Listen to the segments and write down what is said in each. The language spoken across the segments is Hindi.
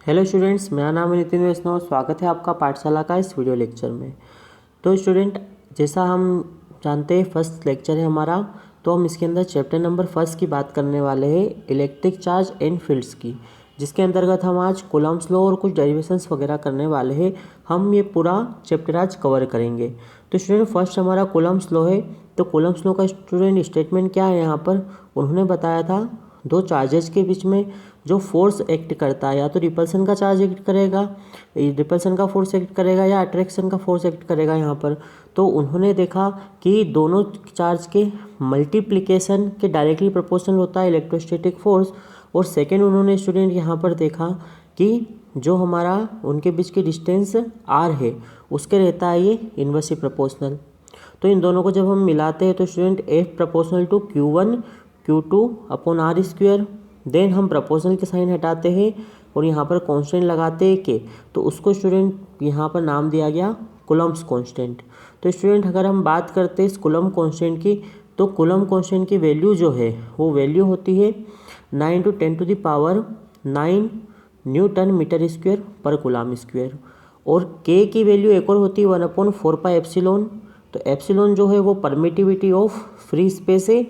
हेलो स्टूडेंट्स, मेरा नाम है नितिन वैष्णव। स्वागत है आपका पाठशाला का इस वीडियो लेक्चर में। तो स्टूडेंट, जैसा हम जानते हैं फर्स्ट लेक्चर है हमारा, तो हम इसके अंदर चैप्टर नंबर फर्स्ट की बात करने वाले हैं, इलेक्ट्रिक चार्ज एंड फील्ड्स की, जिसके अंतर्गत हम आज कूलम्ब्स लॉ और कुछ डेरिवेशंस वगैरह करने वाले हैं। हम ये पूरा चैप्टर आज कवर करेंगे। तो स्टूडेंट, फर्स्ट हमारा कूलम्ब्स लॉ है। तो कूलम्ब्स लॉ का स्टूडेंट स्टेटमेंट क्या है यहाँ पर, उन्होंने बताया था दो चार्जेस के बीच में जो फोर्स एक्ट करता है, या तो रिपल्सन का चार्ज एक्ट करेगा, रिपल्सन का फोर्स एक्ट करेगा, या अट्रैक्शन का फोर्स एक्ट करेगा यहाँ पर। तो उन्होंने देखा कि दोनों चार्ज के मल्टीप्लिकेशन के डायरेक्टली प्रोपोर्शनल होता है इलेक्ट्रोस्टैटिक फोर्स। और सेकेंड उन्होंने स्टूडेंट यहाँ पर देखा कि जो हमारा उनके बीच की डिस्टेंस आर है उसके रहता है ये इन्वर्सली प्रोपोर्शनल। तो इन दोनों को जब हम मिलाते हैं तो student F proportional to Q1 Q2 upon R square, then हम प्रोपोर्शनल के साइन हटाते हैं और यहाँ पर कांस्टेंट लगाते हैं के, तो उसको स्टूडेंट यहाँ पर नाम दिया गया कूलम्ब्स कांस्टेंट। तो स्टूडेंट, अगर हम बात करते हैं इस कूलम्ब कांस्टेंट की, तो कूलम्ब कांस्टेंट की वैल्यू जो है वो वैल्यू होती है 9 × 10⁹ न्यूटन मीटर स्क्वेयर पर कूलम्ब स्क्वेयर। और के की वैल्यू एक और होती है 1/4πε। तो एप्सिलॉन जो है वो परमिटिविटी ऑफ फ्री स्पेस है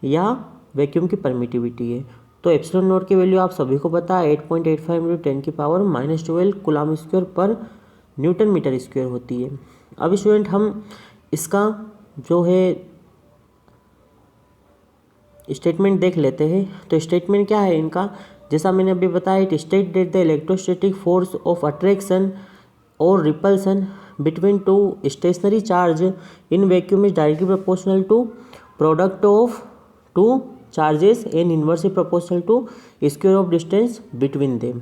या वैक्यूम की परमिटिविटी है। तो एप्सिलॉन नॉट की वैल्यू आप सभी को पता है 8.85 × 10⁻⁻12 कूलम्ब स्क्वायर पर न्यूटन मीटर स्क्वायर होती है। अब स्टूडेंट, हम इसका जो है स्टेटमेंट देख लेते हैं। तो स्टेटमेंट क्या है इनका, जैसा मैंने अभी बताया, it state that the electrostatic force of attraction और repulsion between two stationary charge in vacuum is directly proportional to product of two charges and inversely proportional to square of distance between them.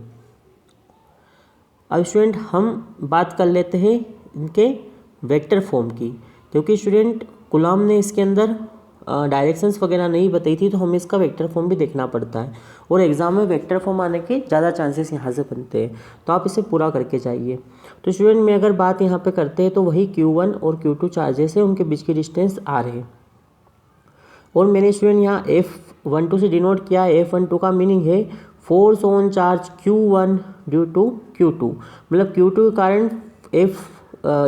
अब स्टूडेंट, हम बात कर लेते हैं इनके वेक्टर फॉर्म की, क्योंकि स्टूडेंट कूलम्ब ने इसके अंदर डायरेक्शंस वगैरह नहीं बताई थी, तो हमें इसका वेक्टर फॉर्म भी देखना पड़ता है और एग्जाम में वेक्टर फॉर्म आने के ज़्यादा चांसेस यहाँ से बनते हैं, तो आप इसे पूरा करके जाइए। तो स्टूडेंट, में अगर बात यहाँ पे करते हैं तो वही Q1 और Q2 चार्जेस है, उनके बीच की डिस्टेंस R है। और मैंने स्टूडेंट यहाँ F12 से डिनोट किया। F12 का मीनिंग है force on charge Q1 due to Q2, मतलब Q2 के कारण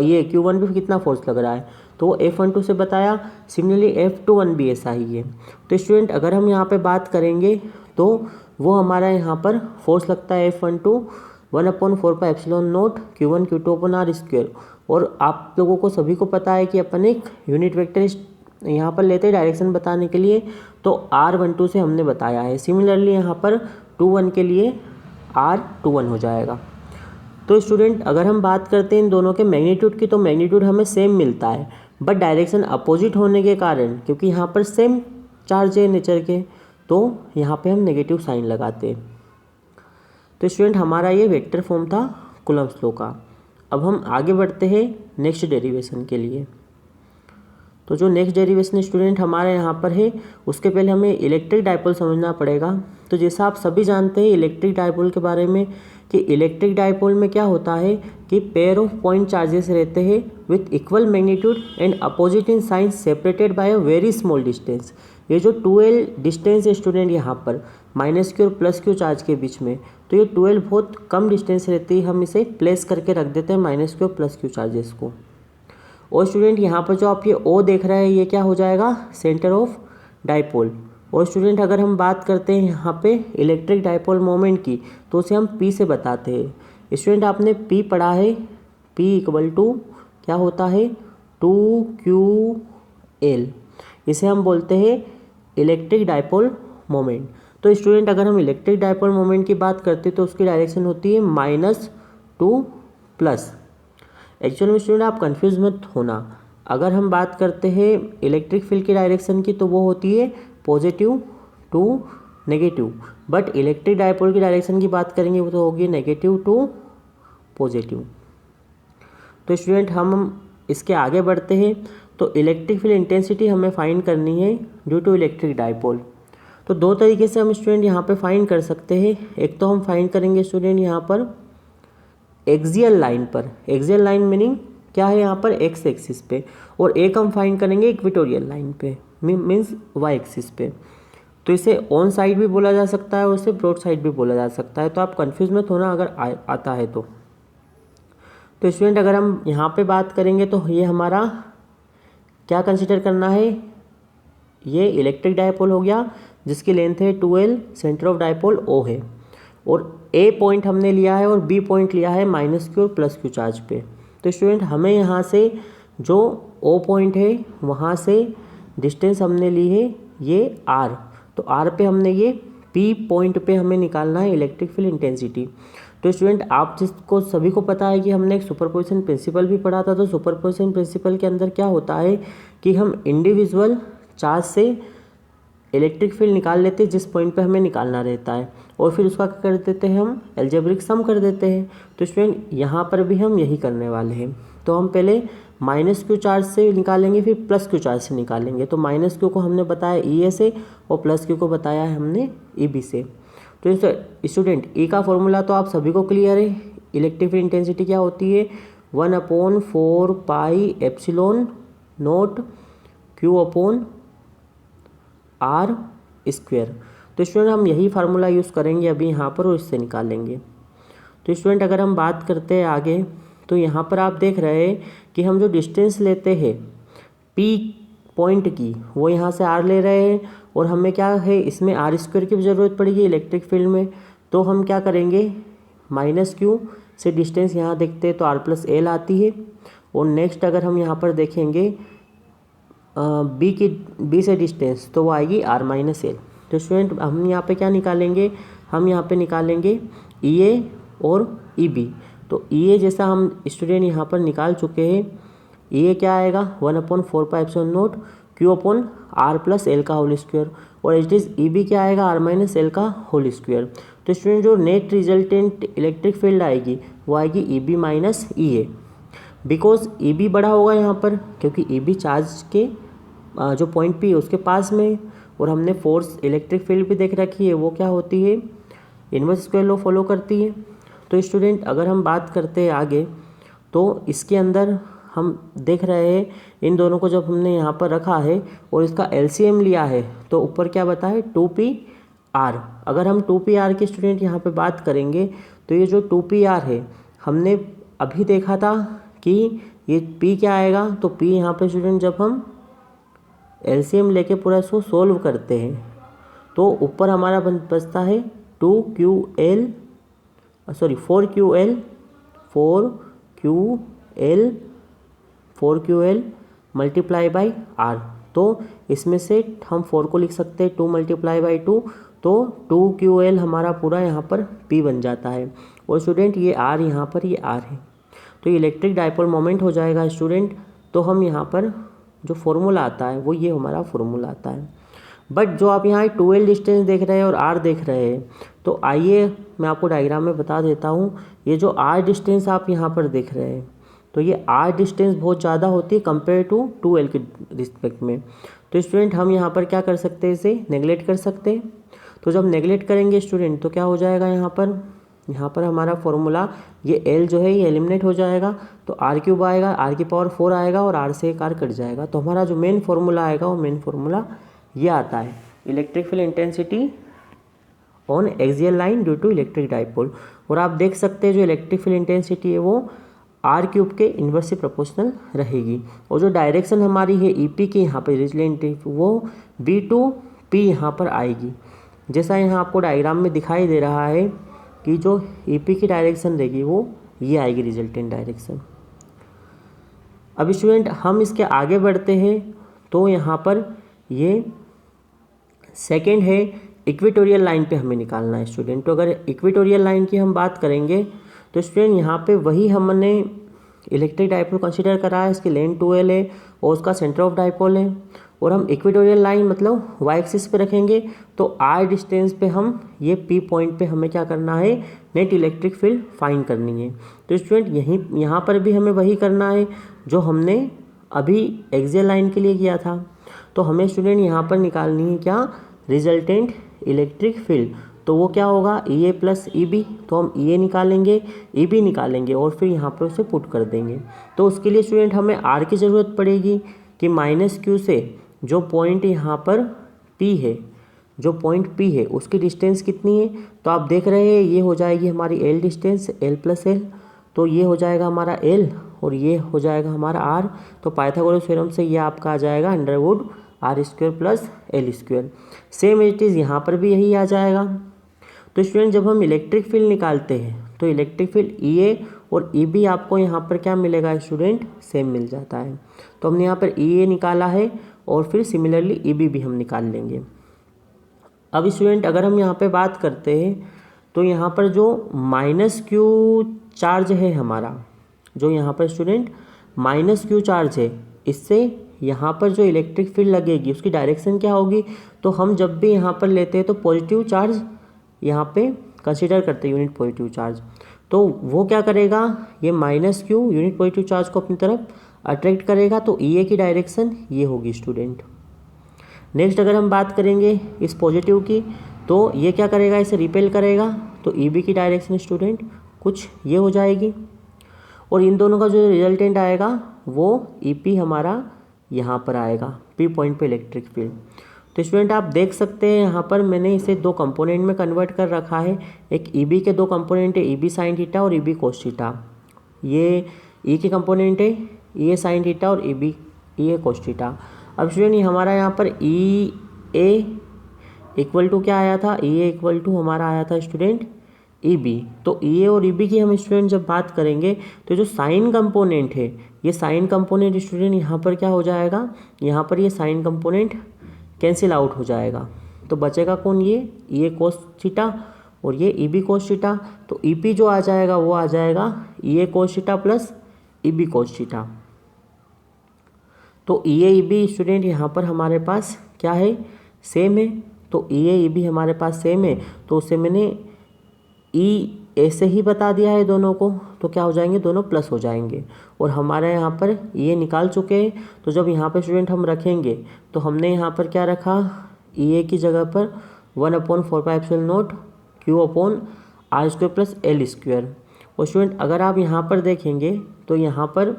ये Q1 पे कितना फोर्स लग रहा है, तो वो F12 से बताया। सिमिलरली F21 भी ऐसा ही है। तो स्टूडेंट, अगर हम यहाँ पे बात करेंगे तो वो हमारा यहाँ पर फोर्स लगता है F12 1/4πε0 Q1 Q2 upon R square. और आप लोगों को सभी को पता है कि अपन एक यूनिट वेक्टर यहाँ पर लेते हैं डायरेक्शन बताने के लिए, तो R12 से हमने बताया है। सिमिलरली यहाँ पर 21 के लिए R21 हो जाएगा। तो स्टूडेंट, अगर हम बात करते हैं इन दोनों के मैग्नीट्यूड की, तो मैग्नीट्यूड हमें सेम मिलता है, बट डायरेक्शन अपोजिट होने के कारण, क्योंकि यहाँ पर सेम चार्ज है नेचर के, तो यहाँ पे हम नेगेटिव साइन लगाते हैं। तो स्टूडेंट, हमारा ये वेक्टर फॉर्म था कूलम्ब्स लॉ का। अब हम आगे बढ़ते हैं नेक्स्ट डेरिवेशन के लिए। तो जो नेक्स्ट डेरिवेशन स्टूडेंट हमारे यहाँ पर है, उसके पहले हमें इलेक्ट्रिक डायपोल समझना पड़ेगा। तो जैसा आप सभी जानते हैं इलेक्ट्रिक डायपोल के बारे में, कि इलेक्ट्रिक डायपोल में क्या होता है कि पेयर ऑफ पॉइंट चार्जेस रहते हैं with equal magnitude and opposite in sign separated by a very small distance. ये जो 2L डिस्टेंस है स्टूडेंट यहाँ पर -Q और +Q चार्ज के बीच में, तो ये 2L बहुत कम डिस्टेंस रहती है, हम इसे प्लेस करके रख देते हैं -Q और +Q चार्जेस को। और स्टूडेंट, यहाँ पर जो आप ये O देख रहे हैं, ये क्या हो जाएगा, सेंटर ऑफ डायपोल। और स्टूडेंट, अगर हम बात करते हैं यहाँ पे इलेक्ट्रिक डायपोल मोमेंट की, तो उसे हम P से बताते हैं। स्टूडेंट, आपने P पढ़ा है, P = क्या होता है, 2QL। इसे हम बोलते हैं इलेक्ट्रिक डायपोल मोमेंट। तो स्टूडेंट, अगर हम इलेक्ट्रिक डायपोल मोमेंट की बात करते हैं तो उसकी डायरेक्शन होती है -2+। एक्चुअल में स्टूडेंट आप कंफ्यूज मत होना, अगर हम बात करते हैं इलेक्ट्रिक फील्ड की डायरेक्शन की, तो वो होती है positive to negative, but electric dipole की डायरेक्शन की बात करेंगे वो तो होगी नेगेटिव टू पॉजिटिव। तो स्टूडेंट, हम इसके आगे बढ़ते हैं। तो इलेक्ट्रिक फील्ड इंटेंसिटी हमें फाइंड करनी है ड्यू टू इलेक्ट्रिक डायपोल। तो दो तरीके से हम स्टूडेंट यहाँ पे फाइंड कर सकते हैं। एक तो हम फाइंड करेंगे स्टूडेंट यहाँ पर एक्सियल लाइन पर। एक्सियल लाइन मीनिंग क्या है यहाँ पर, एक्स एक्सिस पे, और एक हम फाइंड करेंगे इक्वेटोरियल लाइन पे, मीन्स वाई एक्सिस पे। तो इसे ऑन साइड भी बोला जा सकता है और इसे ब्रॉड साइड भी बोला जा सकता है। तो आप कंफ्यूज मत होना अगर आता है तो स्टूडेंट अगर हम यहाँ पे बात करेंगे तो ये हमारा क्या कंसिडर करना है, ये इलेक्ट्रिक डायपोल हो गया जिसकी लेंथ है 2L, centre of dipole O है और A पॉइंट हमने लिया है और B पॉइंट लिया है -Q और +Q चार्ज पे। तो स्टूडेंट हमें यहाँ से जो O पॉइंट है वहाँ से डिस्टेंस हमने ली है ये R, तो R पे हमने ये P पॉइंट पे हमें निकालना है इलेक्ट्रिक फील्ड इंटेंसिटी। तो स्टूडेंट आप जिसको सभी को पता है कि हमने एक सुपरपोजिशन प्रिंसिपल भी पढ़ा था। तो सुपरपोजिशन प्रिंसिपल के अंदर क्या होता है कि हम इंडिविजुअल चार्ज से इलेक्ट्रिक फील्ड निकाल लेते हैं जिस पॉइंट पे हमें निकालना रहता है और फिर उसका क्या कर देते हैं, हम अलजेब्रिक सम कर देते हैं। तो स्टूडेंट यहाँ पर भी हम यही करने वाले हैं। तो हम पहले -Q चार्ज से निकालेंगे फिर +Q चार्ज से निकालेंगे। तो -Q को हमने बताया EA से और +Q को बताया है हमने EB से। तो स्टूडेंट E का फॉर्मूला तो आप सभी को क्लियर है। इलेक्ट्रिक फील्ड इंटेंसिटी क्या होती है, 1/4 पाई एप्सिलॉन नॉट Q/R²। तो स्टूडेंट हम यही फार्मूला यूज़ करेंगे अभी यहाँ पर और इससे निकालेंगे। तो स्टूडेंट अगर हम बात करते हैं आगे तो यहाँ पर आप देख रहे हैं कि हम जो डिस्टेंस लेते हैं P पॉइंट की वो यहाँ से R ले रहे हैं और हमें क्या है इसमें R² की भी ज़रूरत पड़ेगी इलेक्ट्रिक फील्ड में। तो हम क्या करेंगे, -Q से डिस्टेंस यहाँ देखते हैं तो R+L आती है और नेक्स्ट अगर हम यहाँ पर देखेंगे B से डिस्टेंस तो वो आएगी R-L। तो स्टूडेंट हम यहाँ पे क्या निकालेंगे, हम यहाँ पे निकालेंगे EA और EB। तो EA जैसा हम स्टूडेंट यहाँ पर निकाल चुके हैं, EA क्या आएगा 1/4 पाई एप्सिलॉन नॉट Q/R+L का होल स्क्वायर और इट इज़ EB क्या आएगा R-L का होल स्क्वायर। तो स्टूडेंट जो नेट रिजल्टेंट इलेक्ट्रिक फील्ड आएगी वो आएगी EB minus EA, because EB बड़ा होगा यहाँ पर क्योंकि EB चार्ज के जो पॉइंट P है उसके पास में और हमने फोर्स इलेक्ट्रिक फील्ड भी देख रखी है वो क्या होती है, इनवर्स स्क्वायर लॉ फॉलो करती है। तो स्टूडेंट अगर हम बात करते हैं आगे तो इसके अंदर हम देख रहे हैं इन दोनों को जब हमने यहाँ पर रखा है और इसका LCM लिया है तो ऊपर क्या बता है 2PR। अगर हम 2PR के स्टूडेंट यहाँ पे बात करेंगे तो ये जो 2PR है हमने अभी देखा था कि ये P क्या आएगा, तो P यहाँ पे स्टूडेंट जब हम LCM लेके पूरा इसको सोल्व करते हैं तो ॉपर हमारा बचता है 4QL मल्टीप्लाई बाई R। तो इसमें से हम 4 को लिख सकते हैं 2 मल्टीप्लाई बाई 2, तो 2QL हमारा पूरा यहाँ पर P बन जाता है और स्टूडेंट ये R यहाँ पर ये R है तो इलेक्ट्रिक डायपोल मोमेंट हो जाएगा स्टूडेंट। तो हम यहाँ पर जो फॉर्मूला आता है वो ये हमारा फॉर्मूला आता है। बट जो आप यहाँ 2L डिस्टेंस देख रहे हैं और R देख रहे हैं तो आइए मैं आपको डायग्राम में बता देता हूँ। ये जो R डिस्टेंस आप यहाँ पर देख रहे हैं तो ये R डिस्टेंस बहुत ज़्यादा होती है कंपेयर टू 2L के रिस्पेक्ट में। तो स्टूडेंट हम यहाँ पर क्या कर सकते हैं, इसे नेगलेक्ट कर सकते हैं। तो जब नेगलेक्ट करेंगे स्टूडेंट तो क्या हो जाएगा, यहाँ पर हमारा फॉर्मूला ये L जो है ये एलिमिनेट हो जाएगा तो R³ आएगा, R⁴ आएगा और R से एक R कट जाएगा। तो हमारा जो मेन फॉर्मूला आएगा वो मेन फॉर्मूला ये आता है, electric field intensity on axial line due to electric dipole. और आप देख सकते हैं जो इलेक्ट्रिक फील्ड इंटेंसिटी है वो R³ के इन्वर्सली प्रोपोर्शनल रहेगी और जो डायरेक्शन हमारी है EP की यहाँ पर रिजल्टेंट वो B to P यहाँ पर आएगी। जैसा यहाँ आपको डायग्राम में दिखाई दे रहा है कि जो EP की डायरेक्शन रहेगी वो ये आएगी रिजल्टेंट डायरेक्शन। अब स्टूडेंट हम इसके आगे बढ़ते हैं तो यहाँ पर ये सेकेंड है इक्वेटोरियल लाइन पे हमें निकालना है स्टूडेंट। तो अगर इक्वेटोरियल लाइन की हम बात करेंगे तो स्टूडेंट यहाँ पे वही हमने इलेक्ट्रिक डायपोल कंसीडर करा है, इसकी लेंथ 2L है और उसका सेंटर ऑफ डायपोल है और हम इक्वेटोरियल लाइन मतलब y एक्सिस पे रखेंगे तो r डिस्टेंस पे हम ये P पॉइंट पे हमें क्या करना है, नेट इलेक्ट्रिक फील्ड फाइंड करनी है। तो स्टूडेंट यहाँ पर भी हमें वही करना है जो हमने अभी एक्सियल लाइन के लिए किया था। तो हमें स्टूडेंट यहाँ पर निकालनी है क्या, रिजल्टेंट इलेक्ट्रिक फील्ड। तो वो क्या होगा EA प्लस EB, तो हम EA निकालेंगे EB निकालेंगे और फिर यहाँ पर उसे पुट कर देंगे। तो उसके लिए स्टूडेंट हमें R की ज़रूरत पड़ेगी कि -Q से जो पॉइंट यहाँ पर P है जो पॉइंट P है उसकी डिस्टेंस कितनी है, तो आप देख रहे हैं ये हो जाएगी हमारी L distance, L plus L, तो ये हो जाएगा हमारा L और ये हो जाएगा हमारा R। तो पाइथागोरस थ्योरम से ये आपका आ जाएगा underroot R square plus L square. Same it is यहाँ पर भी यही आ जाएगा। तो स्टूडेंट जब हम इलेक्ट्रिक फील्ड निकालते हैं तो इलेक्ट्रिक फील्ड EA और EB आपको यहाँ पर क्या मिलेगा स्टूडेंट, सेम मिल जाता है। तो हमने यहाँ पर EA निकाला है और फिर सिमिलरली EB भी हम निकाल लेंगे। अब स्टूडेंट अगर हम यहाँ पे बात करते हैं तो यहाँ पर जो -Q चार्ज है हमारा, जो यहाँ पर स्टूडेंट -Q चार्ज है, इससे यहाँ पर जो इलेक्ट्रिक फील्ड लगेगी उसकी डायरेक्शन क्या होगी, तो हम जब भी यहाँ पर लेते हैं तो पॉजिटिव चार्ज यहाँ पे कंसीडर करते हैं, यूनिट पॉजिटिव चार्ज। तो वो क्या करेगा, ये -Q यूनिट पॉजिटिव चार्ज को अपनी तरफ अट्रैक्ट करेगा, तो EA की डायरेक्शन ये होगी स्टूडेंट। नेक्स्ट अगर हम बात करेंगे इस पॉजिटिव की, तो ये क्या करेगा, इसे रिपेल करेगा, तो EB की डायरेक्शन स्टूडेंट कुछ ये हो जाएगी। और इन दोनों का जो रिजल्टेंट आएगा वो EP हमारा यहाँ पर आएगा, P पॉइंट पे इलेक्ट्रिक फील्ड। तो स्टूडेंट आप देख सकते हैं यहाँ पर मैंने इसे दो कंपोनेंट में कन्वर्ट कर रखा है। एक EB के दो कंपोनेंट है, EB साइन थीटा और EB कोस थीटा। ये E के कंपोनेंट है, EA साइन थीटा और EA कोस थीटा। अब स्टूडेंट हमारा यहाँ पर EA इक्वल टू क्या आया था, EA इक्वल टू हमारा आया था स्टूडेंट EB। तो EA और EB की हम स्टूडेंट जब बात करेंगे तो जो साइन कंपोनेंट है, ये साइन कंपोनेंट स्टूडेंट यहाँ पर क्या हो जाएगा, यहाँ पर ये साइन कंपोनेंट कैंसिल आउट हो जाएगा। तो बचेगा कौन, ये EA कोस थीटा और ये EB कोस थीटा। तो EP जो आ जाएगा वो आ जाएगा EA cos theta plus EB cos theta. तो EA EB स्टूडेंट यहाँ पर हमारे पास क्या है, सेम है। तो EA EB हमारे पास सेम है, तो उससे मैंने ऐसे ही बता दिया है दोनों को, तो क्या हो जाएंगे, दोनों प्लस हो जाएंगे। और हमारे यहाँ पर EA निकाल चुके हैं, तो जब यहाँ पर स्टूडेंट हम रखेंगे तो हमने यहाँ पर क्या रखा, EA की जगह पर 1/4πε0 Q/r² प्लस L स्क्वायर। और स्टूडेंट अगर आप यहाँ पर देखेंगे तो यहाँ पर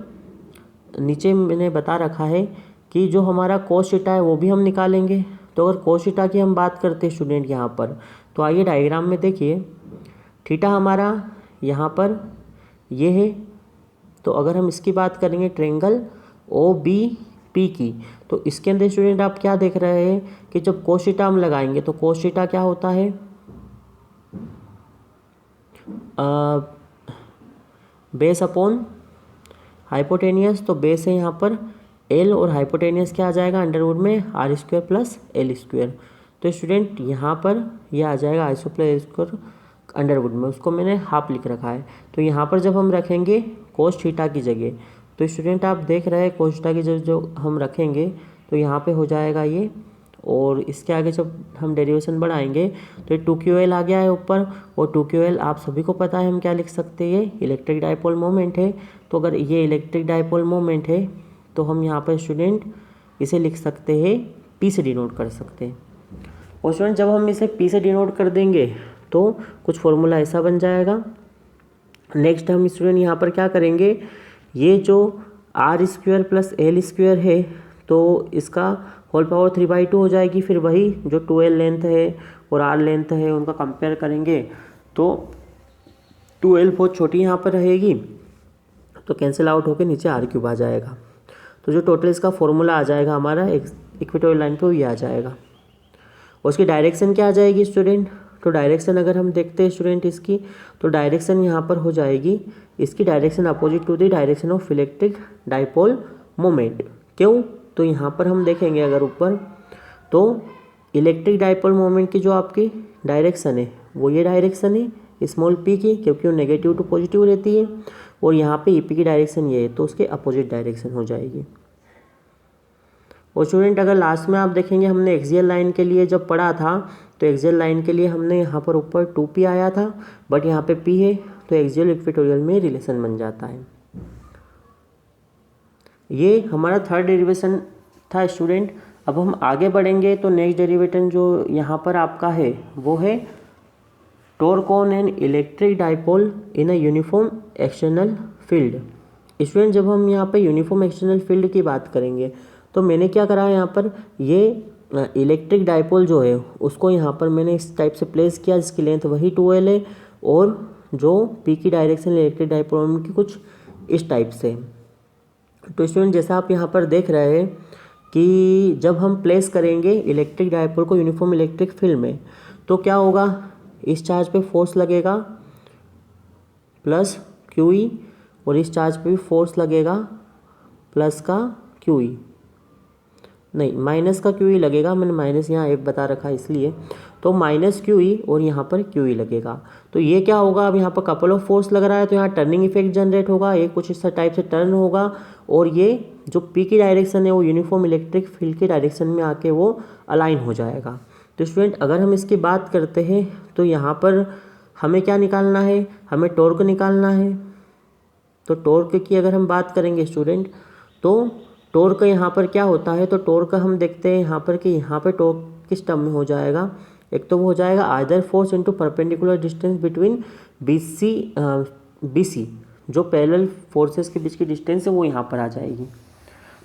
नीचे मैंने बता रखा है कि जो हमारा कोस थीटा है वो भी हम निकालेंगे। तो अगर कोस थीटा की हम बात करते हैं स्टूडेंट यहाँ पर, तो आइए डायग्राम में देखिए, थीटा हमारा यहाँ पर ये है। तो अगर हम इसकी बात करेंगे ट्रायंगल OBP की, तो इसके अंदर स्टूडेंट आप क्या देख रहे हैं कि जब कोस थीटा हम लगाएंगे तो कोस थीटा क्या होता है, बेस अपॉन हाइपोटेनियस। तो बेस है यहाँ पर L और हाइपोटेनियस क्या आ जाएगा, अंडरवुड में R² प्लस L स्क्वायर। तो स्टूडेंट यहाँ पर ये आ जाएगा R² plus L square Underwood में, उसको मैंने हाफ लिख रखा है। तो यहाँ पर जब हम रखेंगे कोस थीटा की जगह, तो स्टूडेंट आप देख रहे हैं कोस थीटा की जगह जो हम रखेंगे तो यहाँ पे हो जाएगा ये, और इसके आगे जब हम डेरिवेशन बढ़ाएंगे तो ये 2QL आ गया है ऊपर। और 2QL आप सभी को पता है हम क्या लिख सकते हैं, ये इलेक्ट्रिक डाइपोल मोमेंट है। तो अगर ये इलेक्ट्रिक डाइपोल मोमेंट है तो हम यहाँ पर स्टूडेंट इसे लिख सकते हैं, P से डिनोट कर सकते हैं। और स्टूडेंट जब हम इसे P से डिनोट कर देंगे तो कुछ फॉर्मूला ऐसा बन जाएगा। नेक्स्ट हम स्टूडेंट यहाँ पर क्या करेंगे, ये जो R² प्लस L स्क्वायर है तो इसका होल पावर 3/2 हो जाएगी। फिर वही जो 2L लेंथ है और R लेंथ है उनका कंपेयर करेंगे तो 2L बहुत छोटी यहाँ पर रहेगी, तो कैंसिल आउट होकर नीचे R³ आ जाएगा। तो जो टोटल इसका फॉर्मूला आ जाएगा हमारा इक्वेटोरियल लाइन पे, वो ये आ जाएगा। और उसकी डायरेक्शन क्या आ जाएगी स्टूडेंट, तो डायरेक्शन अगर हम देखते हैं स्टूडेंट इसकी, तो डायरेक्शन यहाँ पर हो जाएगी, इसकी direction opposite to the direction of electric dipole moment. क्यों, तो यहाँ पर हम देखेंगे अगर ऊपर, तो इलेक्ट्रिक डाइपोल मोमेंट की जो आपकी डायरेक्शन है वो ये डायरेक्शन है स्मॉल p की, क्योंकि वो नेगेटिव टू पॉजिटिव रहती है। और यहाँ पे EP की डायरेक्शन ये है, तो उसके अपोजिट डायरेक्शन हो जाएगी। और स्टूडेंट अगर लास्ट में आप देखेंगे हमने एक्सियल लाइन के लिए जब पढ़ा था, तो एक्सियल लाइन के लिए हमने यहाँ पर ऊपर 2p आया था, बट यहाँ पे p है, तो एक्सियल इक्वेटोरियल में रिलेशन बन जाता है। ये हमारा थर्ड डेरिवेशन था स्टूडेंट। अब हम आगे बढ़ेंगे तो नेक्स्ट डेरिवेशन जो यहाँ पर आपका है वो है torque on an electric dipole in a uniform external field. Student जब हम यहाँ पे यूनिफॉर्म एक्सटर्नल फील्ड की बात करेंगे तो मैंने क्या करा है यहाँ पर, ये इलेक्ट्रिक डाइपोल जो है उसको यहाँ पर मैंने इस टाइप से प्लेस किया, जिसकी लेंथ वही 12 है, और जो पी की डायरेक्शन इलेक्ट्रिक डाइपोल की कुछ इस टाइप से। तो स्टूडेंट जैसा आप यहाँ पर देख रहे हैं कि जब हम प्लेस करेंगे इलेक्ट्रिक डाइपोल को यूनिफॉर्म इलेक्ट्रिक फील्ड में, तो क्या होगा, इस चार्ज पे फोर्स लगेगा प्लस QE, और इस चार्ज पे भी फोर्स लगेगा प्लस का QE, नहीं माइनस का QE लगेगा, मैंने माइनस यहाँ F बता रखा है इसलिए, तो माइनस QE और यहाँ पर QE लगेगा। तो ये क्या होगा, अब यहाँ पर कपल ऑफ फोर्स लग रहा है तो यहाँ टर्निंग इफेक्ट जनरेट होगा, ये कुछ इस टाइप से टर्न होगा, और ये जो P की डायरेक्शन है वो यूनिफॉर्म इलेक्ट्रिक फील्ड की डायरेक्शन में आके वो अलाइन हो जाएगा। तो स्टूडेंट अगर हम इसकी बात करते हैं तो यहाँ पर हमें क्या निकालना है, हमें टॉर्क निकालना है। तो टॉर्क की अगर हम बात करेंगे स्टूडेंट, तो टॉर्क यहाँ पर क्या होता है, तो टॉर्क हम देखते हैं यहाँ पर कि यहाँ पर टॉर्क किस टर्म में हो जाएगा, एक तो वो हो जाएगा either force into perpendicular distance between BC, जो पैरेलल फोर्सेस के बीच की डिस्टेंस है वो यहाँ पर आ जाएगी।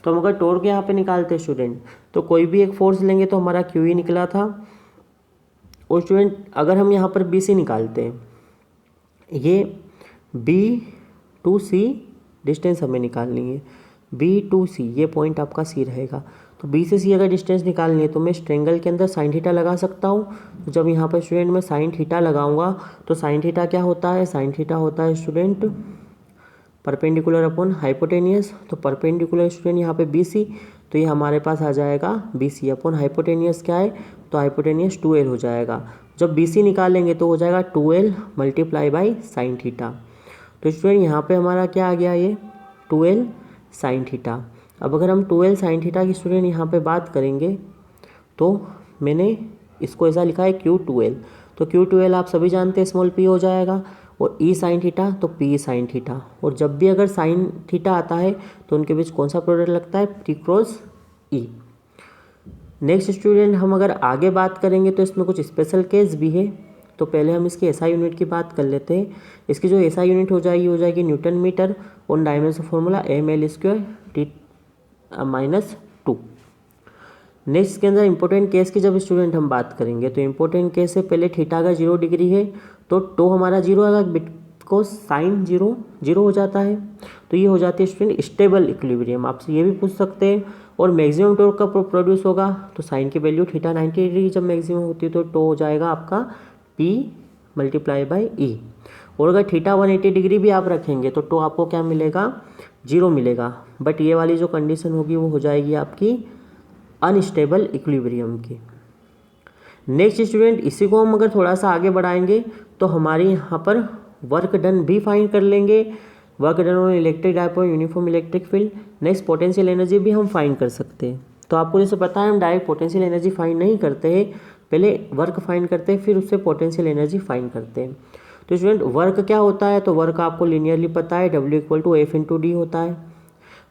तो हम अगर टॉर्क यहाँ पे निकालते हैं स्टूडेंट, तो कोई भी एक फोर्स लेंगे तो हमारा QE निकला था, और स्टूडेंट अगर हम यहाँ पर BC निकालते हैं, ये B to C डिस्टेंस हमें निकालनी है, B to C ये पॉइंट आपका C रहेगा। तो B से C अगर डिस्टेंस निकालनी है तो मैं इस ट्रेंगल के अंदर साइन थीटा लगा सकता हूँ। तो जब यहाँ पर स्टूडेंट मैं साइन थीटा लगाऊंगा तो साइन थीटा क्या होता है, साइन थीटा होता है स्टूडेंट परपेंडिकुलर अपॉन हाइपोटेनियस। तो परपेंडिकुलर स्टूडेंट यहाँ पे BC, तो ये हमारे पास आ जाएगा BC अपॉन हाइपोटेनियस क्या है, तो हाइपोटेनियस 2L हो जाएगा। जब BC निकालेंगे तो हो जाएगा 2L multiply by sine theta. तो स्टूडेंट यहाँ पे हमारा क्या आ गया, ये 2L साइन थीटा। अब अगर हम 2L साइन थीटा की स्टूडेंट यहाँ पे बात करेंगे तो मैंने इसको ऐसा लिखा है Q2L। तो Q2L आप सभी जानते हैं स्मॉल p हो जाएगा, और E साइन थीटा तो P साइन थीटा। और जब भी अगर साइन थीटा आता है तो उनके बीच कौन सा प्रोडक्ट लगता है, P cross E। Next student हम अगर आगे बात करेंगे तो इसमें कुछ स्पेशल केस भी है। तो पहले हम इसकी SI यूनिट की बात कर लेते हैं। इसकी जो SI यूनिट हो जाएगी न्यूटन मीटर, और dimension formula ml² T-2। Next के अंदर इंपॉर्टेंट केस की जब स्टूडेंट हम बात करेंगे तो इंपॉर्टेंट केस है, पहले थीटा का 0 डिग्री है तो टो हमारा 0 आएगा, बिकॉज साइन 0 हो जाता है। तो ये हो जाती है स्टूडेंट स्टेबल इक्विलिब्रियम। आपसे ये भी पूछ सकते हैं। और मैक्सिमम टॉर्क का प्रोड्यूस होगा तो साइन की वैल्यू थीटा 90 डिग्री जब मैक्सिमम होती है तो टो हो जाएगा आपका P मल्टीप्लाई बाई E। और अगर थीटा 180 डिग्री भी आप रखेंगे तो टो आपको क्या मिलेगा, 0 मिलेगा। बट ये वाली जो कंडीशन होगी वो हो जाएगी आपकी अनस्टेबल इक्विलिब्रियम की। नेक्स्ट स्टूडेंट इसी को हम अगर थोड़ा सा आगे बढ़ाएंगे तो हमारे यहाँ पर वर्क डन भी फाइंड कर लेंगे, work done on electric dipole uniform electric field. Next potential energy भी हम फाइंड कर सकते हैं। तो आपको जैसे पता है हम डायरेक्ट पोटेंशियल एनर्जी फाइंड नहीं करते हैं, पहले वर्क फाइंड करते हैं फिर उससे पोटेंशियल एनर्जी फाइंड करते हैं। तो स्टूडेंट वर्क क्या होता है, तो वर्क आपको लिनियरली पता है, W = F × D होता है।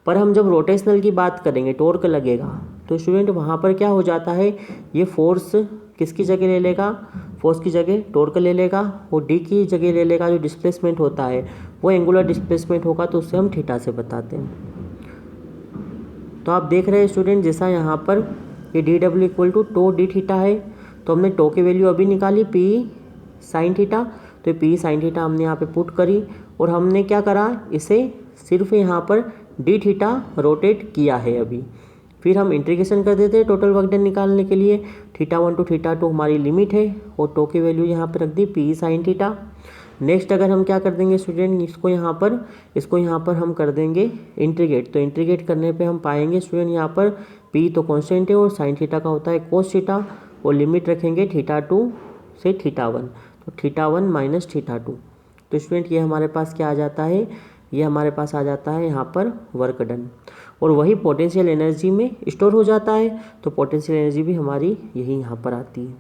पर हम जब रोटेशनल की बात करेंगे, टॉर्क लगेगा, तो स्टूडेंट वहाँ पर क्या हो जाता है, ये फोर्स किसकी जगह ले लेगा, फोर्स की जगह टॉर्क ले लेगा, और डी की जगह ले लेगा जो डिस्प्लेसमेंट होता है वो एंगुलर डिस्प्लेसमेंट होगा, तो उससे हम थीटा से बताते हैं। तो आप देख रहे हैं स्टूडेंट जैसा यहाँ पर ये DW = टो डी थीटा है, तो हमने टो की वैल्यू अभी निकाली P साइन थीटा, तो P साइन थीटा हमने यहाँ पे पुट करी, और हमने क्या करा, इसे सिर्फ यहाँ पर डी थीटा रोटेट किया है अभी। फिर हम इंटीग्रेशन कर देते हैं टोटल वर्क डन निकालने के लिए। θ1 to θ2 हमारी लिमिट है, और टो की वैल्यू यहाँ पर रख दी P साइन थीटा। नेक्स्ट अगर हम क्या कर देंगे स्टूडेंट, इसको यहाँ पर हम कर देंगे इंटीग्रेट। तो इंटीग्रेट करने पे हम पाएंगे स्टूडेंट यहाँ पर P तो कॉन्स्टेंट है और साइन थीटा का होता है कोस थीटा, और लिमिट रखेंगे θ2 से θ1, तो θ1 माइनस θ2। तो स्टूडेंट ये हमारे पास क्या आ जाता है, ये हमारे पास आ जाता है यहाँ पर वर्क डन, और वही पोटेंशियल एनर्जी में स्टोर हो जाता है। तो पोटेंशियल एनर्जी भी हमारी यही यहाँ पर आती है।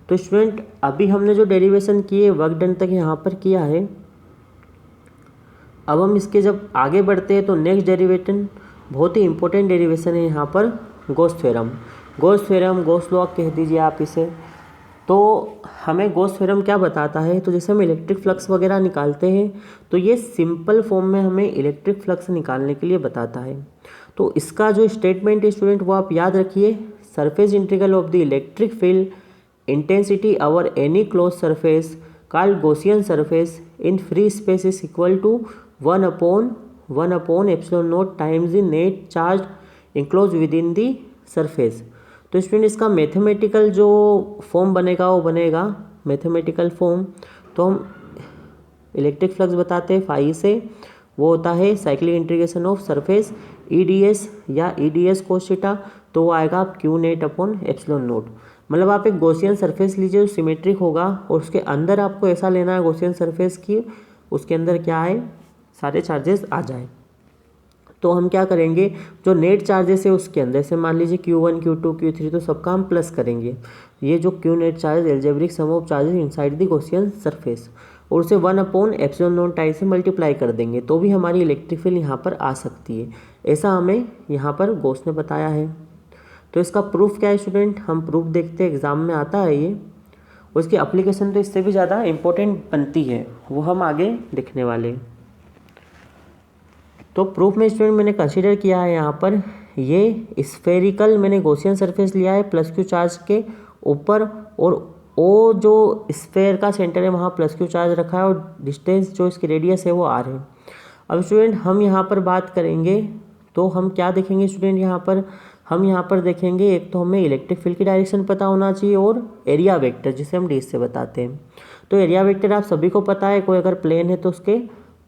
तो स्टूडेंट अभी हमने जो डेरिवेशन किए वर्क डन तक यहाँ पर किया है, अब हम इसके जब आगे बढ़ते हैं तो नेक्स्ट डेरिवेशन बहुत ही इंपॉर्टेंट डेरिवेशन है यहाँ पर, गॉस थ्योरम। गॉस लॉ कह दीजिए आप इसे। तो हमें गॉस थ्योरम क्या बताता है, तो जैसे हम इलेक्ट्रिक फ्लक्स वगैरह निकालते हैं तो ये सिंपल फॉर्म में हमें इलेक्ट्रिक फ्लक्स निकालने के लिए बताता है। तो इसका जो स्टेटमेंट है स्टूडेंट वो आप याद रखिए, surface integral of the electric field intensity over any closed surface called Gaussian surface in free space is equal to 1 upon epsilon naught times the net charge enclosed within the surface। तो स्टूडेंट इसका मैथमेटिकल जो फॉर्म बनेगा वो बनेगा मैथमेटिकल फॉर्म, तो हम इलेक्ट्रिक फ्लक्स बताते हैं फाई से, वो होता है cyclic integration of surface EDS या EDS कोस थीटा, तो वो आएगा आप Q net upon epsilon note. मतलब आप एक गॉसियन सरफेस लीजिए जो सिमेट्रिक होगा और उसके अंदर आपको ऐसा लेना है गॉसियन सरफेस की उसके अंदर क्या है सारे चार्जेस आ जाए। तो हम क्या करेंगे, जो नेट चार्जेस है उसके अंदर से मान लीजिए Q1 Q2 Q3 तो सबका हम प्लस करेंगे। ये जो Q net charge algebraic sum of charges inside the Gaussian surface और उसे 1/ε0 से मल्टीप्लाई कर देंगे तो भी हमारी इलेक्ट्रिक फील्ड यहाँ पर आ सकती है। ऐसा हमें यहाँ पर गॉस ने बताया है। तो इसका प्रूफ क्या है स्टूडेंट, हम प्रूफ देखते हैं, एग्जाम में आता है ये, उसकी एप्लीकेशन तो इससे भी ज़्यादा इम्पोर्टेंट बनती है, वो हम आगे दिखने वाले हैं। तो प्रूफ में स्टूडेंट मैंने कंसीडर किया है यहाँ पर ये स्फेरिकल मैंने गॉसियन सरफेस लिया है +Q चार्ज के ऊपर और वो जो स्फेयर का सेंटर है वहाँ +Q चार्ज रखा है और डिस्टेंस जो इसकी रेडियस है वो R है। अब स्टूडेंट हम यहाँ पर बात करेंगे तो हम क्या देखेंगे स्टूडेंट, यहाँ पर हम यहाँ पर देखेंगे एक तो हमें इलेक्ट्रिक फील्ड की डायरेक्शन पता होना चाहिए और एरिया वेक्टर जिसे हम डी से बताते हैं। तो एरिया वेक्टर आप सभी को पता है, कोई अगर प्लेन है तो उसके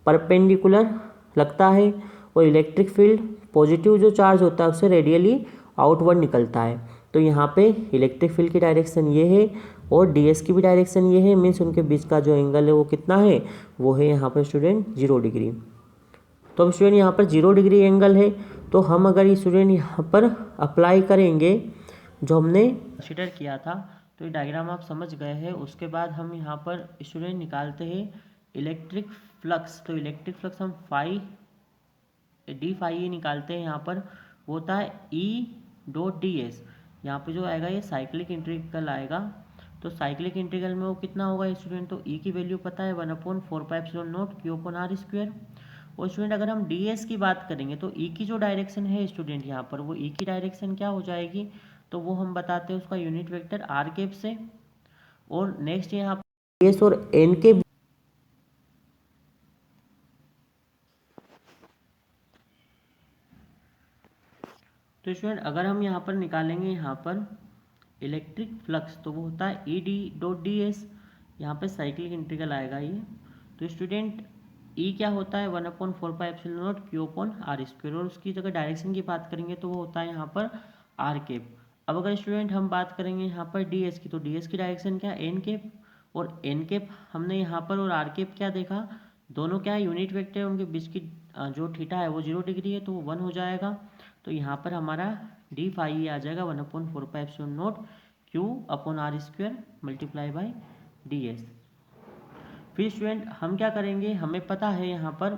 परपेंडिकुलर लगता है और इलेक्ट्रिक फील्ड पॉजिटिव जो चार्ज होता है उससे रेडियली आउटवर्ड निकलता है। तो यहाँ पे इलेक्ट्रिक फील्ड की डायरेक्शन ये है और DS की भी डायरेक्शन ये है, मीन्स उनके बीच का जो एंगल है वो कितना है, वो है यहाँ पर स्टूडेंट 0 डिग्री। तो अब स्टूडेंट यहाँ पर 0 डिग्री एंगल है, तो हम अगर ये स्टूडेंट यहाँ पर अप्लाई करेंगे जो हमने कंसीडर किया था, तो ये डायग्राम आप समझ गए हैं। उसके बाद हम यहाँ पर स्टूडेंट निकालते हैं इलेक्ट्रिक फ्लक्स। तो इलेक्ट्रिक फ्लक्स हम d∅e निकालते हैं यहाँ पर, वो होता है E.ds। यहाँ पे जो आएगा ये साइक्लिक इंटीग्रल आएगा। तो साइक्लिक इंटीग्रल में वो कितना होगा स्टूडेंट, तो E की वैल्यू पता है 1/4πε0 Q/r²। और स्टूडेंट अगर हम ds की बात करेंगे तो E की जो डायरेक्शन है स्टूडेंट यहाँ पर, वो E की डायरेक्शन क्या हो जाएगी, तो वो हम बताते हैं उसका यूनिट वेक्टर r से। और नेक्स्ट यहाँ पर ds और n के तो स्टूडेंट अगर हम यहाँ पर निकालेंगे यहाँ पर इलेक्ट्रिक फ्लक्स तो वो होता है E.ds। यहाँ पे साइक्लिक इंटीग्रल आएगा ये। तो स्टूडेंट E क्या होता है 1/4πε0 Q/r²। और उसकी जगह डायरेक्शन की बात करेंगे तो वो होता है यहाँ पर r। अब अगर स्टूडेंट हम बात करेंगे यहाँ पर ds की, तो ds की डायरेक्शन क्या है n। और n हमने यहाँ पर और r क्या देखा, दोनों क्या है यूनिट वेक्टर है, उनके बीच की जो थीटा है वो 0 डिग्री है तो वो 1 हो जाएगा। तो यहाँ पर हमारा d∅e आ जाएगा 1/4πε0 Q/r² मल्टीप्लाई बाई ds। फिर स्टूडेंट हम क्या करेंगे, हमें पता है यहाँ पर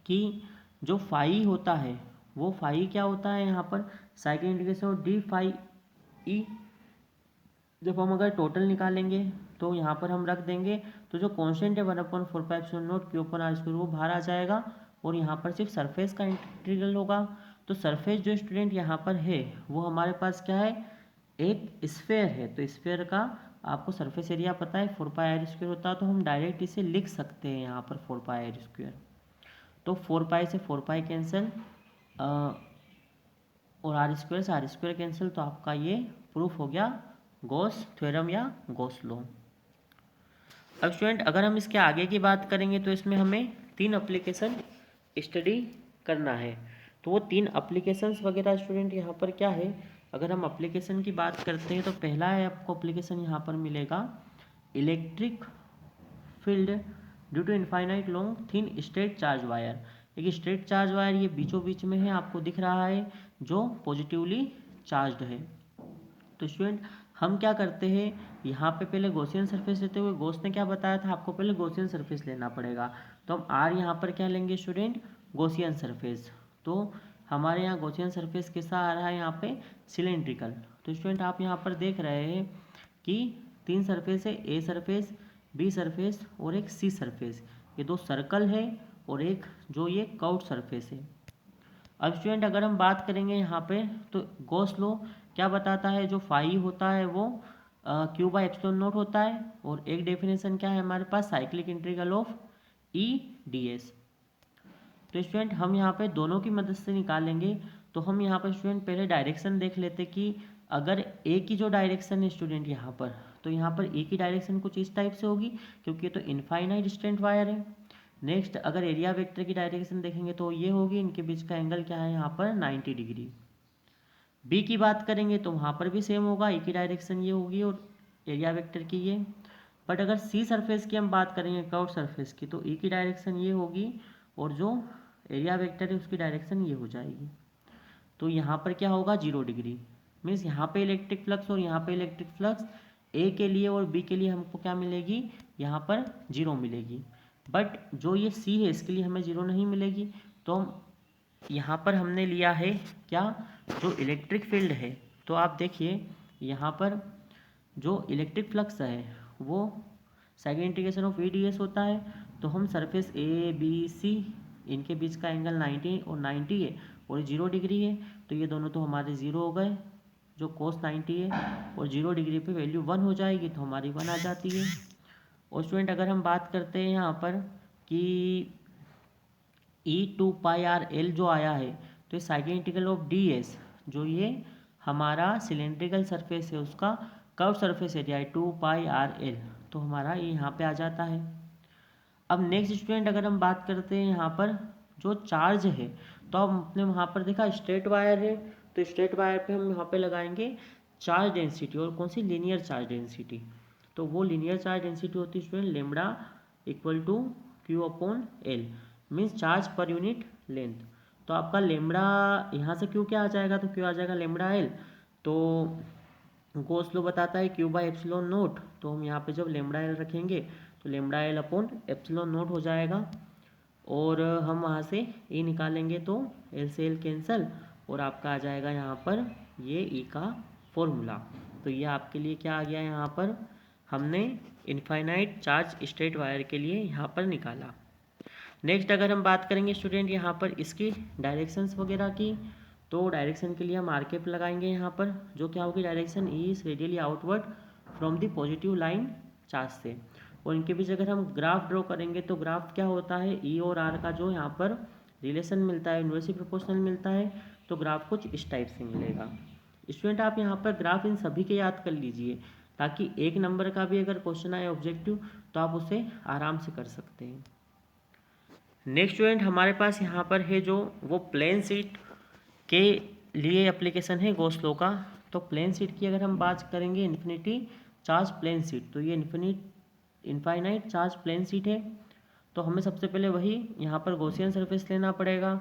कि जो फाई होता है वो फाई क्या होता है यहाँ पर साइक्लिक इंटीग्रेशन ऑफ d∅e। जब हम अगर टोटल निकालेंगे तो यहाँ पर हम रख देंगे, तो जो कांस्टेंट है 1/4πε0 Q/r² वो बाहर आ जाएगा और यहाँ पर सिर्फ सरफेस का इंटीग्रल होगा। तो सरफेस जो स्टूडेंट यहाँ पर है वो हमारे पास क्या है, एक स्फेयर है। तो स्फेयर का आपको सरफेस एरिया पता है 4πr² होता है, तो हम डायरेक्ट इसे लिख सकते हैं यहाँ पर 4πr²। तो 4π से 4π कैंसिल और r² से r² कैंसिल, तो आपका ये प्रूफ हो गया गॉस थ्योरम या गॉस लॉ। अब स्टूडेंट अगर हम इसके आगे की बात करेंगे तो इसमें हमें 3 एप्लीकेशन स्टडी करना है। तो वो 3 एप्लीकेशंस वगैरह स्टूडेंट यहाँ पर क्या है, अगर हम एप्लीकेशन की बात करते हैं तो पहला है आपको एप्लीकेशन यहाँ पर मिलेगा electric field due to infinite long thin straight charge wire. एक स्ट्रेट चार्ज वायर ये बीचों बीच में है, आपको दिख रहा है, जो पॉजिटिवली चार्ज्ड है। तो स्टूडेंट हम क्या करते हैं, यहाँ पे पहले गॉसियन सरफेस लेते हुए गॉस ने क्या बताया था, आपको पहले गॉसियन सरफेस लेना पड़ेगा। तो हम आर यहाँ पर क्या लेंगे स्टूडेंट, गॉसियन सरफेस। तो हमारे यहाँ गॉसियन सरफेस कैसा आ रहा है, यहाँ पे सिलेंड्रिकल। तो स्टूडेंट आप यहाँ पर देख रहे हैं कि 3 सरफेस है, ए सरफेस, बी सरफेस और एक सी सरफेस। ये 2 सर्कल है और एक जो ये कर्व्ड सरफेस है। अब स्टूडेंट अगर हम बात करेंगे यहाँ पे तो गॉस लॉ क्या बताता है, जो फाई होता है वो क्यू बाई एप्सिलॉन नॉट होता है, और एक डेफिनेशन क्या है हमारे पास, cyclic integral of E D S. तो स्टूडेंट हम यहाँ पे दोनों की मदद से निकालेंगे। तो हम यहाँ पर स्टूडेंट पहले डायरेक्शन देख लेते कि अगर ए की जो डायरेक्शन है स्टूडेंट यहाँ पर, तो यहाँ पर ए की डायरेक्शन कुछ इस टाइप से होगी, क्योंकि ये तो इनफाइनाइट डिस्टेंट वायर है। नेक्स्ट अगर एरिया वेक्टर की डायरेक्शन देखेंगे तो ये होगी, इनके बीच का एंगल क्या है यहाँ पर 90 डिग्री। बी की बात करेंगे तो वहाँ पर भी सेम होगा, ए की डायरेक्शन ये होगी और एरिया वेक्टर की ये। बट अगर सी सरफेस की हम बात करेंगे, कर्व सरफेस की, तो ए की डायरेक्शन ये होगी और जो एरिया वेक्टर है उसकी डायरेक्शन ये हो जाएगी। तो यहाँ पर क्या होगा 0 डिग्री, मीन्स यहाँ पे इलेक्ट्रिक फ्लक्स और यहाँ पे इलेक्ट्रिक फ्लक्स ए के लिए और बी के लिए हमको क्या मिलेगी, यहाँ पर 0 मिलेगी। बट जो ये सी है इसके लिए हमें 0 नहीं मिलेगी। तो हम यहाँ पर हमने लिया है क्या, जो इलेक्ट्रिक फील्ड है। तो आप देखिए यहाँ पर जो इलेक्ट्रिक फ्लक्स है वो second integration of E D S होता है। तो हम सरफेस ए बी सी इनके बीच का एंगल 90 और 90 है और 0 डिग्री है, तो ये दोनों तो हमारे 0 हो गए, जो कोस 90 है और 0 डिग्री पे वैल्यू 1 हो जाएगी, तो हमारी 1 आ जाती है। और स्टूडेंट अगर हम बात करते हैं यहाँ पर कि ई टू पाई आर एल जो आया है, तो ये cyclic integral of D S, जो ये हमारा सिलेंड्रिकल सरफेस है उसका कर्व सरफेस एरिया है 2 पाई आर एल, तो हमारा ये यहाँ पे आ जाता है। अब नेक्स्ट स्टूडेंट अगर हम बात करते हैं यहाँ पर जो चार्ज है, तो हमने वहाँ पर देखा स्ट्रेट वायर है, तो स्ट्रेट वायर पे हम यहाँ पे लगाएंगे चार्ज डेंसिटी, और कौन सी, लीनियर चार्ज डेंसिटी। तो वो लीनियर चार्ज डेंसिटी होती है student lambda equal to Q upon L, means charge per unit length. तो आपका लेमडा यहाँ से क्यू क्या आ जाएगा, तो क्यू आ जाएगा लेमडा एल। तो गॉस लॉ बताता है क्यू बाई एप्सिलॉन नोट, तो हम यहाँ पे जब लेमडा एल रखेंगे तो lambda L upon epsilon note हो जाएगा, और हम वहाँ से ए निकालेंगे तो एल से एल कैंसल, और आपका आ जाएगा यहाँ पर ये ई का फॉर्मूला। तो ये आपके लिए क्या आ गया, यहाँ पर हमने इनफाइनाइट चार्ज स्ट्रेट वायर के लिए यहाँ पर निकाला। नेक्स्ट अगर हम बात करेंगे स्टूडेंट यहाँ पर इसकी डायरेक्शंस वगैरह की, तो डायरेक्शन के लिए हम आर के लगाएंगे यहाँ पर, जो क्या होगी, direction E is radially outward from the positive line charge से। और इनके बीच अगर हम ग्राफ ड्रॉ करेंगे तो ग्राफ क्या होता है, ई और आर का जो यहाँ पर रिलेशन मिलता है, इन्वर्सली प्रोपोर्शनल मिलता है, तो ग्राफ कुछ इस टाइप से मिलेगा। स्टूडेंट आप यहाँ पर ग्राफ इन सभी के याद कर लीजिए, ताकि एक नंबर का भी अगर क्वेश्चन आए ऑब्जेक्टिव तो आप उसे आराम से कर सकते हैं। नेक्स्ट स्टूडेंट हमारे पास यहाँ पर है जो वो प्लेन शीट के लिए एप्लीकेशन है गॉस लॉ का। तो प्लेन शीट की अगर हम बात करेंगे, इन्फिनिटी चार्ज प्लेन शीट, तो ये इनफाइनाइट चार्ज प्लेन शीट है। तो हमें सबसे पहले वही यहाँ पर गॉसियन सरफेस लेना पड़ेगा।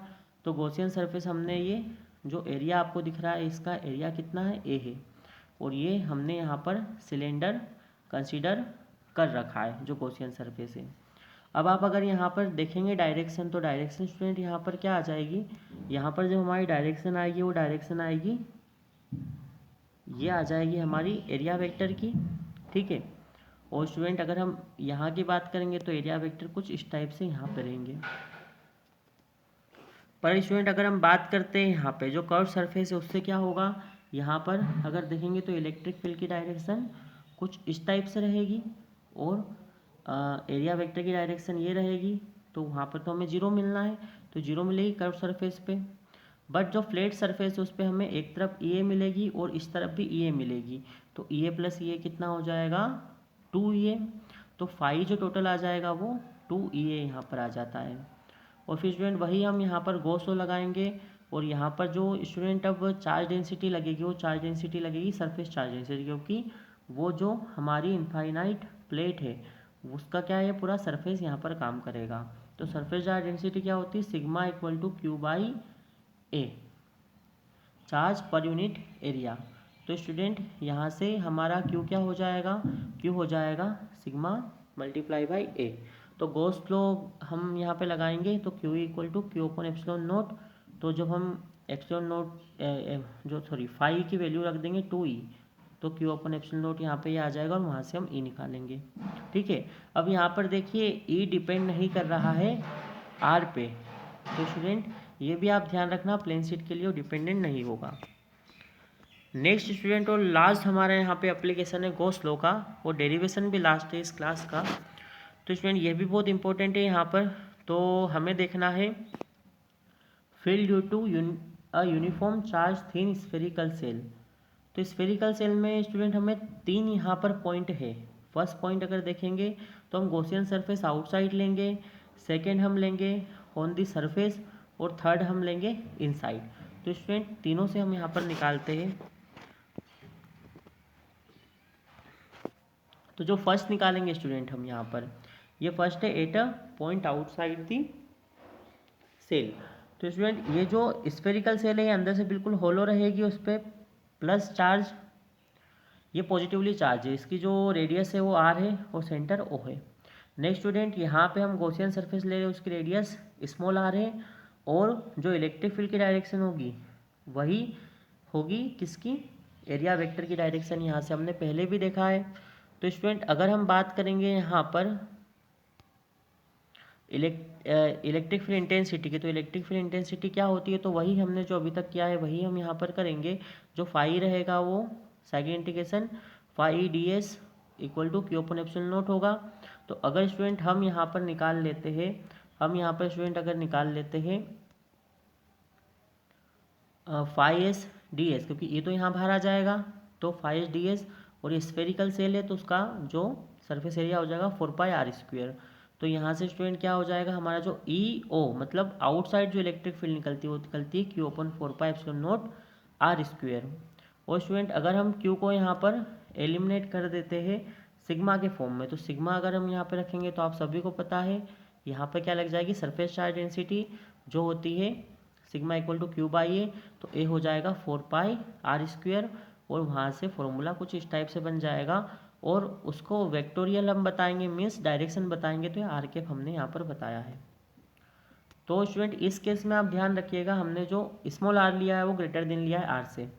तो गॉसियन सरफेस हमने ये जो एरिया आपको दिख रहा है इसका एरिया कितना है, ए है, और ये हमने यहाँ पर सिलेंडर कंसीडर कर रखा है जो गॉसियन सरफेस है। अब आप अगर यहाँ पर देखेंगे डायरेक्शन, तो डायरेक्शन स्टूडेंट यहाँ पर क्या आ जाएगी, यहाँ पर जो हमारी डायरेक्शन आएगी वो डायरेक्शन आएगी, ये आ जाएगी हमारी एरिया वेक्टर की, ठीक है। और स्टूडेंट अगर हम यहाँ की बात करेंगे तो एरिया वेक्टर कुछ इस टाइप से यहाँ पर रहेंगे। पर स्टूडेंट अगर हम बात करते हैं यहाँ पे जो कर्व सरफेस है उससे क्या होगा, यहाँ पर अगर देखेंगे तो इलेक्ट्रिक फील्ड की डायरेक्शन कुछ इस टाइप से रहेगी, और एरिया वेक्टर की डायरेक्शन ये रहेगी। तो वहाँ पर तो हमें 0 मिलना है, तो 0 मिलेगी कर्व सरफेस पे। बट जो फ्लैट सरफेस है उस पर हमें एक तरफ ई ए मिलेगी और इस तरफ भी ई ए मिलेगी, तो ई ए प्लस ई ए कितना हो जाएगा 2 ई ए। तो फाई जो टोटल आ जाएगा वो 2 ई ए यहाँ पर आ जाता है। और फिर स्टूडेंट वही हम यहाँ पर गॉस लॉ लगाएंगे, और यहाँ पर जो स्टूडेंट अब चार्ज डेंसिटी लगेगी वो चार्ज डेंसिटी लगेगी सरफेस चार्ज डेंसिटी, क्योंकि वो जो हमारी इनफाइनाइट प्लेट है उसका क्या है, पूरा सरफेस यहाँ पर काम करेगा। तो सरफेस चार्ज डेंसिटी क्या होती है, sigma equal to Q by A, charge per unit area. तो स्टूडेंट यहाँ से हमारा क्यू क्या हो जाएगा, क्यू हो जाएगा सिग्मा मल्टीप्लाई बाई ए। तो गॉस लॉ हम यहाँ पे लगाएंगे, तो Q equal to Q upon epsilon naught. तो जब हम एप्सिलॉन नोट फाई की वैल्यू रख देंगे 2 ई, तो क्यू अपन एप्सिलॉन नोट यहाँ पे आ जाएगा, और वहाँ से हम ई निकालेंगे, ठीक है। अब यहाँ पर देखिए ई डिपेंड नहीं कर रहा है आर पे, तो स्टूडेंट ये भी आप ध्यान रखना, प्लेन शीट के लिए डिपेंडेंट नहीं होगा। नेक्स्ट स्टूडेंट और लास्ट हमारे यहाँ पे एप्लीकेशन है गॉस लॉ का, और डेरिवेशन भी लास्ट है इस क्लास का। तो स्टूडेंट ये भी बहुत इंपॉर्टेंट है यहाँ पर। तो हमें देखना है field due to uniform charge thin spherical cell. तो स्फेरिकल सेल में स्टूडेंट हमें 3 यहाँ पर पॉइंट है। फर्स्ट पॉइंट अगर देखेंगे तो हम गॉसियन सरफेस आउटसाइड लेंगे, सेकेंड हम लेंगे ऑन दी सरफेस, और थर्ड हम लेंगे इनसाइड। तो स्टूडेंट तीनों से हम यहाँ पर निकालते हैं। तो जो फर्स्ट निकालेंगे स्टूडेंट हम यहाँ पर, ये फर्स्ट है at a point outside the cell. तो स्टूडेंट ये जो स्फेरिकल सेल है ये अंदर से बिल्कुल होलो रहेगी, उस पर प्लस चार्ज, ये पॉजिटिवली चार्ज है, इसकी जो रेडियस है वो आर है और सेंटर ओ है। नेक्स्ट स्टूडेंट यहाँ पे हम गॉसियन सरफेस ले रहे हैं, उसकी रेडियस स्मॉल आर है, और जो इलेक्ट्रिक फील्ड की डायरेक्शन होगी वही होगी किसकी, एरिया वेक्टर की डायरेक्शन, यहाँ से हमने पहले भी देखा है। तो स्टूडेंट अगर हम बात करेंगे यहाँ पर इलेक्ट्रिक फील्ड इंटेंसिटी की, तो इलेक्ट्रिक फील्ड इंटेंसिटी क्या होती है, तो वही हमने जो अभी तक किया है वही हम यहाँ पर करेंगे। जो फाई रहेगा वो second integration phi d s equal to q upon epsilon naught होगा। तो अगर स्टूडेंट हम यहाँ पर निकाल लेते हैं, हम यहाँ पर स्टूडेंट अगर निकाल लेते हैं फाई एस डी एस, क्योंकि ये तो यहाँ बाहर आ जाएगा, तो फाई एस डी एस, और ये स्फेरिकल सेल है तो उसका जो सरफेस एरिया हो जाएगा 4πr²। तो यहाँ से स्टूडेंट क्या हो जाएगा, हमारा जो ई ओ मतलब आउटसाइड जो इलेक्ट्रिक फील्ड निकलती है वो निकलती है क्यू अपन 4πε0r²। और स्टूडेंट अगर हम क्यू को यहाँ पर एलिमिनेट कर देते हैं सिग्मा के फॉर्म में, तो सिग्मा अगर हम यहाँ पे रखेंगे तो आप सभी को पता है यहाँ पर क्या लग जाएगी, सरफेस चार्ज डेंसिटी जो होती है sigma equal to Q by A, तो ए हो जाएगा 4πr², और वहाँ से फॉर्मूला कुछ इस टाइप से बन जाएगा, और उसको वेक्टोरियल हम बताएंगे, मीन्स डायरेक्शन बताएंगे, तो ये आर के हमने यहाँ पर बताया है। तो स्टूडेंट इस केस में आप ध्यान रखिएगा, हमने जो स्मॉल आर लिया है वो ग्रेटर देन लिया है आर से।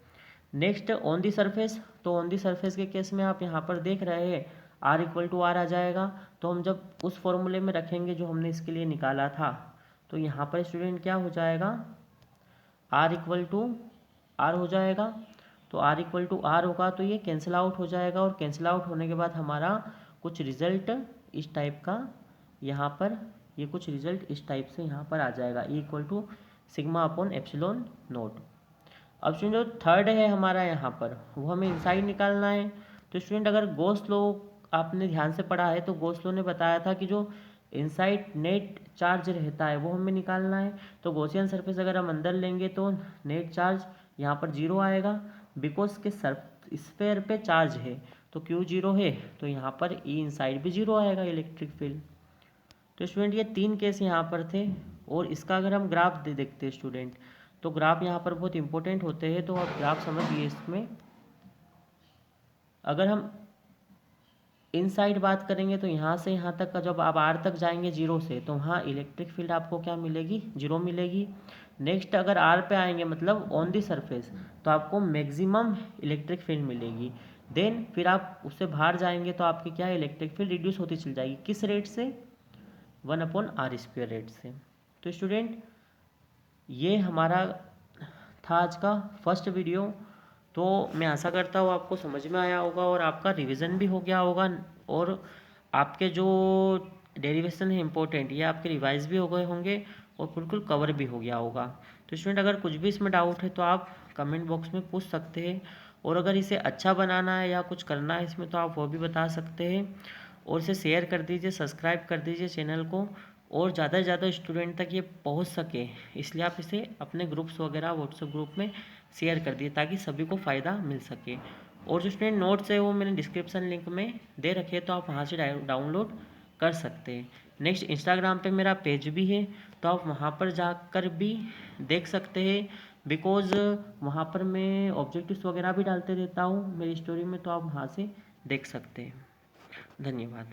नेक्स्ट ऑन दी सरफेस, तो ऑन दी सरफेस के केस में आप यहाँ पर देख रहे हैं आर इक्वल टू आर आ जाएगा। तो हम जब उस फॉर्मूले में रखेंगे जो हमने इसके लिए निकाला था, तो यहाँ पर स्टूडेंट क्या हो जाएगा, आर इक्वल टू आर हो जाएगा। तो आर इक्वल टू आर होगा तो ये कैंसिल आउट हो जाएगा, और कैंसिल आउट होने के बाद हमारा कुछ रिजल्ट इस टाइप का यहाँ पर, ये कुछ रिजल्ट इस टाइप से यहाँ पर आ जाएगा, E equal to sigma upon epsilon naught. अब स्टूडेंट जो थर्ड है हमारा यहाँ पर वो हमें इनसाइड निकालना है। तो स्टूडेंट अगर गॉस लॉ आपने ध्यान से पढ़ा है तो गॉस लॉ ने बताया था कि जो इनसाइड नेट चार्ज रहता है वो हमें निकालना है। तो गॉसियन सरफेस अगर हम अंदर लेंगे तो नेट चार्ज यहाँ पर 0 आएगा, बिकॉज के स्फेयर पे चार्ज है, तो क्यू 0 है, तो यहाँ पर ई इनसाइड भी 0 आएगा इलेक्ट्रिक फील्ड। तो स्टूडेंट ये 3 केस यहाँ पर थे, और इसका अगर हम ग्राफ देखते हैं स्टूडेंट, तो ग्राफ यहाँ पर बहुत इंपॉर्टेंट होते हैं, तो आप ग्राफ समझिए। इसमें अगर हम इनसाइड बात करेंगे तो यहाँ से यहाँ तक का जब आप आर तक जाएंगे 0 से, तो वहाँ इलेक्ट्रिक फील्ड आपको क्या मिलेगी, 0 मिलेगी। नेक्स्ट अगर आर पे आएंगे मतलब ऑन दी सरफेस, तो आपको मैक्सिमम इलेक्ट्रिक फील्ड मिलेगी। देन फिर आप उससे बाहर जाएंगे तो आपकी क्या इलेक्ट्रिक फील्ड रिड्यूस होती चली जाएगी, किस रेट से, 1/r² रेट से। तो स्टूडेंट ये हमारा था आज का फर्स्ट वीडियो। तो मैं आशा करता हूँ आपको समझ में आया होगा और आपका रिवीजन भी हो गया होगा, और आपके जो डेरिवेशन है इंपॉर्टेंट ये आपके रिवाइज भी हो गए होंगे और बिल्कुल कवर भी हो गया होगा। तो स्टूडेंट अगर कुछ भी इसमें डाउट है तो आप कमेंट बॉक्स में पूछ सकते हैं, और अगर इसे अच्छा बनाना है या कुछ करना है इसमें तो आप वो भी बता सकते हैं। और इसे शेयर कर दीजिए, सब्सक्राइब कर दीजिए चैनल को, और ज़्यादा से ज़्यादा स्टूडेंट तक ये पहुंच सके, इसलिए आप इसे अपने ग्रुप्स वगैरह व्हाट्सएप ग्रुप में शेयर कर दिए ताकि सभी को फ़ायदा मिल सके। और जो स्टूडेंट नोट्स है वो मैंने डिस्क्रिप्शन लिंक में दे रखे हैं, तो आप वहाँ से डाउनलोड कर सकते हैं। नेक्स्ट इंस्टाग्राम पे मेरा पेज भी है, तो आप वहाँ पर जाकर भी देख सकते हैं, बिकॉज़ वहाँ पर मैं ऑब्जेक्टिव्स वगैरह भी डालते रहता हूँ मेरी स्टोरी में, तो आप वहाँ से देख सकते हैं। धन्यवाद।